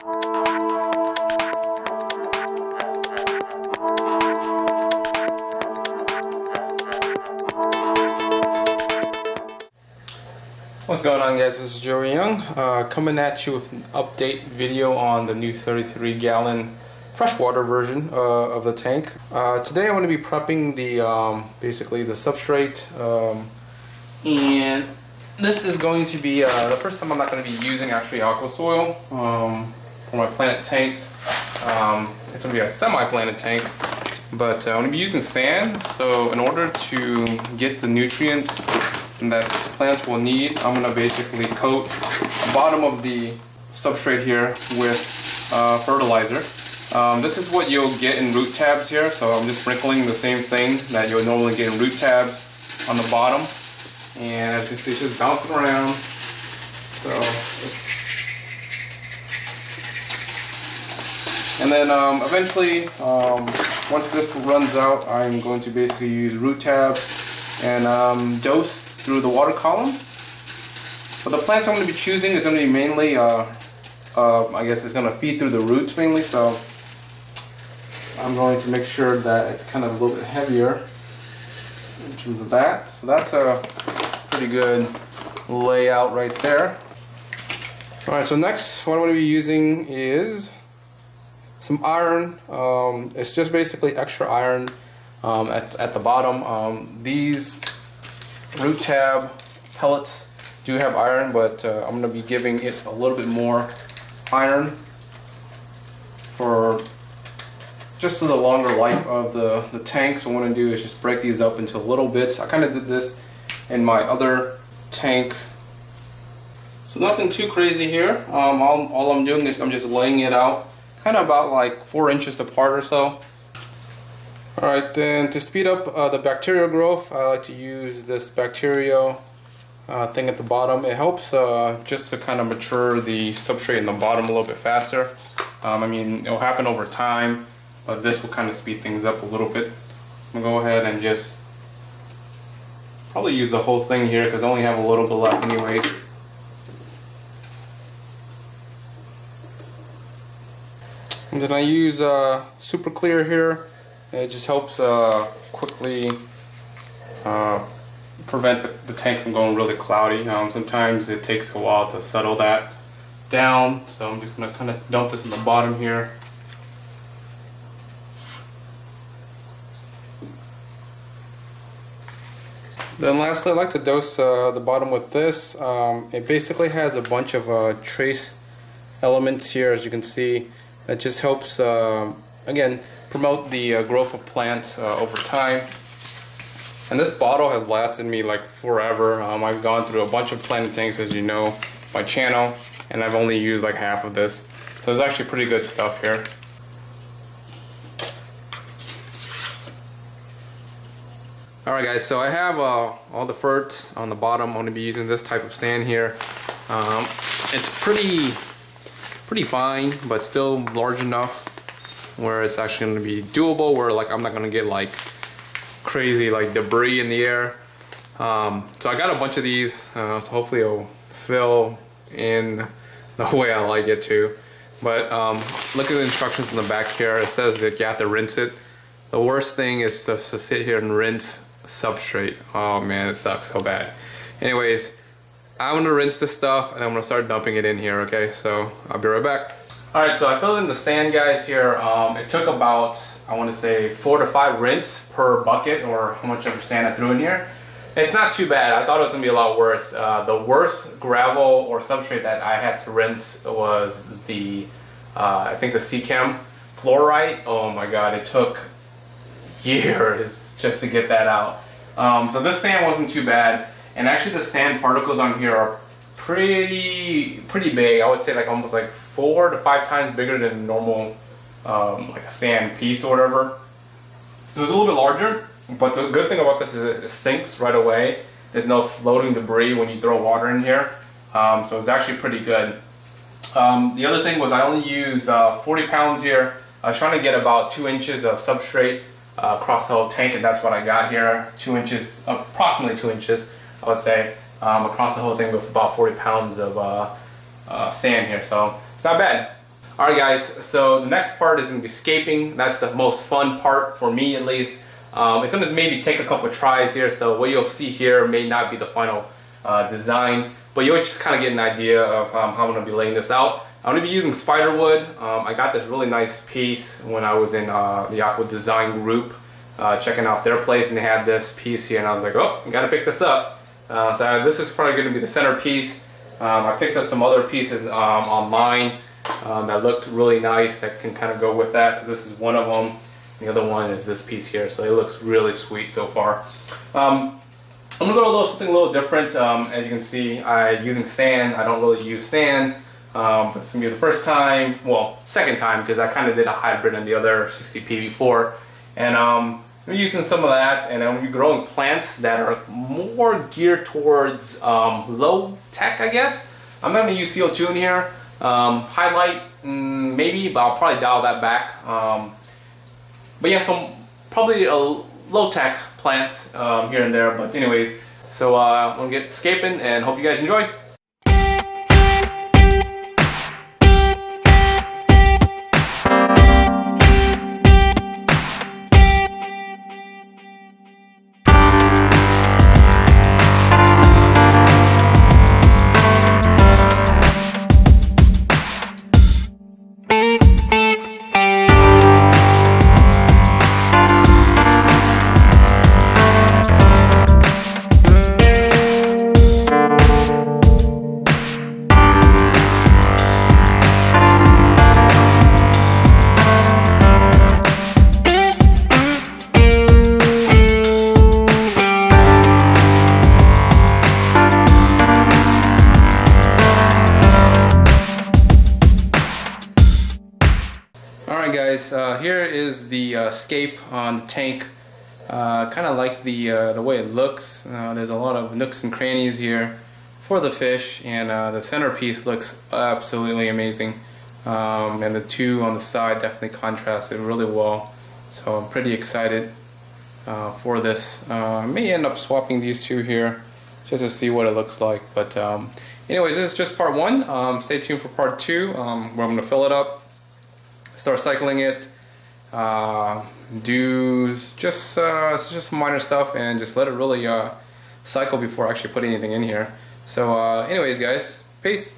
What's going on, guys? This is Joey Young, coming at you with an update video on the new 33-gallon freshwater version of the tank. Today I want to be prepping the basically the substrate, and this is going to be the first time I'm not going to be using actually aqua soil for my planted tanks. It's going to be a semi-planted tank, but I'm going to be using sand. So in order to get the nutrients that plants will need, I'm gonna basically coat the bottom of the substrate here with fertilizer. This is what you'll get in root tabs here, so I'm just sprinkling the same thing that you'll normally get in root tabs on the bottom, and as you see, it's just bouncing around. So and then eventually, once this runs out, I'm going to basically use root tabs and dose through the water column. But the plants I'm going to be choosing is going to be mainly, I guess it's going to feed through the roots mainly, so I'm going to make sure that it's kind of a little bit heavier in terms of that. So that's a pretty good layout right there. Alright, so next what I'm going to be using is some iron. It's just basically extra iron at the bottom. These root tab pellets do have iron, but I'm going to be giving it a little bit more iron for just the longer life of the tank. So what I'm going to do is just break these up into little bits. I kind of did this in my other tank, so nothing too crazy here. All I'm doing is I'm just laying it out kind of about like 4 inches apart or so. Alright, then to speed up the bacterial growth, I like to use this bacterial thing at the bottom. It helps just to kind of mature the substrate in the bottom a little bit faster. I mean, it'll happen over time, but this will kind of speed things up a little bit. I'm going to go ahead and just probably use the whole thing here because I only have a little bit left anyways. And then I use super clear here. It just helps quickly prevent the tank from going really cloudy. Sometimes it takes a while to settle that down, so I'm just going to kind of dump this in the bottom here. Then lastly, I like to dose the bottom with this. It basically has a bunch of trace elements here, as you can see. That just helps, again, promote the growth of plants over time. And this bottle has lasted me like forever. I've gone through a bunch of planted tanks, as you know, my channel, and I've only used like half of this. So it's actually pretty good stuff here. Alright guys, so I have all the ferts on the bottom. I'm going to be using this type of sand here. It's pretty fine, but still large enough where it's actually going to be doable, where like I'm not going to get like crazy like debris in the air. So I got a bunch of these, so hopefully it'll fill in the way I like it to. But look at the instructions in the back here. It says that you have to rinse it. The worst thing is to sit here and rinse substrate. Oh man, it sucks so bad. Anyways, I'm going to rinse this stuff and I'm going to start dumping it in here, okay? So I'll be right back. Alright, so I filled in the sand, guys, here. It took about, I want to say, 4 to 5 rinse per bucket, or how much ever sand I threw in here. It's not too bad. I thought it was going to be a lot worse. The worst gravel or substrate that I had to rinse was the, I think the Chem fluorite. Oh my god, it took years just to get that out. So this sand wasn't too bad. And actually the sand particles on here are pretty big. I would say like almost like 4 to 5 times bigger than normal like a sand piece or whatever. So it's a little bit larger, but the good thing about this is it sinks right away. There's no floating debris when you throw water in here. So it's actually pretty good. The other thing was I only used 40 pounds here. I was trying to get about 2 inches of substrate across the whole tank, and that's what I got here. 2 inches, approximately 2 inches, I would say, across the whole thing with about 40 pounds of sand here, so it's not bad. Alright guys, so the next part is going to be scaping. That's the most fun part for me at least. It's going to maybe take a couple tries here, so what you'll see here may not be the final design, but you'll just kind of get an idea of how I'm going to be laying this out. I'm going to be using spider wood. I got this really nice piece when I was in the Aqua Design group, checking out their place, and they had this piece here, and I was like, oh, I got to pick this up. So this is probably going to be the center piece. I picked up some other pieces online that looked really nice that can kind of go with that. So this is one of them. The other one is this piece here. So it looks really sweet so far. I'm gonna go something a little different. As you can see, I'm using sand. I don't really use sand. But it's gonna be the first time, well, second time, because I kind of did a hybrid in the other 60p before. And I'm using some of that, and I'm gonna be growing plants that are more geared towards low tech, I guess. I'm not gonna use CO2 in here. Highlight, maybe, but I'll probably dial that back. But yeah, so probably a low-tech plant here and there. But anyways, so I'm gonna get scaping and hope you guys enjoy. Alright guys, here is the scape on the tank. Kind of like the way it looks. There's a lot of nooks and crannies here for the fish, and the centerpiece looks absolutely amazing. And the two on the side definitely contrasted really well. So I'm pretty excited for this. I may end up swapping these two here just to see what it looks like. But anyways, this is just part one. Stay tuned for part two, where I'm going to fill it up, start cycling it, do just minor stuff, and just let it really cycle before actually putting anything in here. So anyways guys, peace.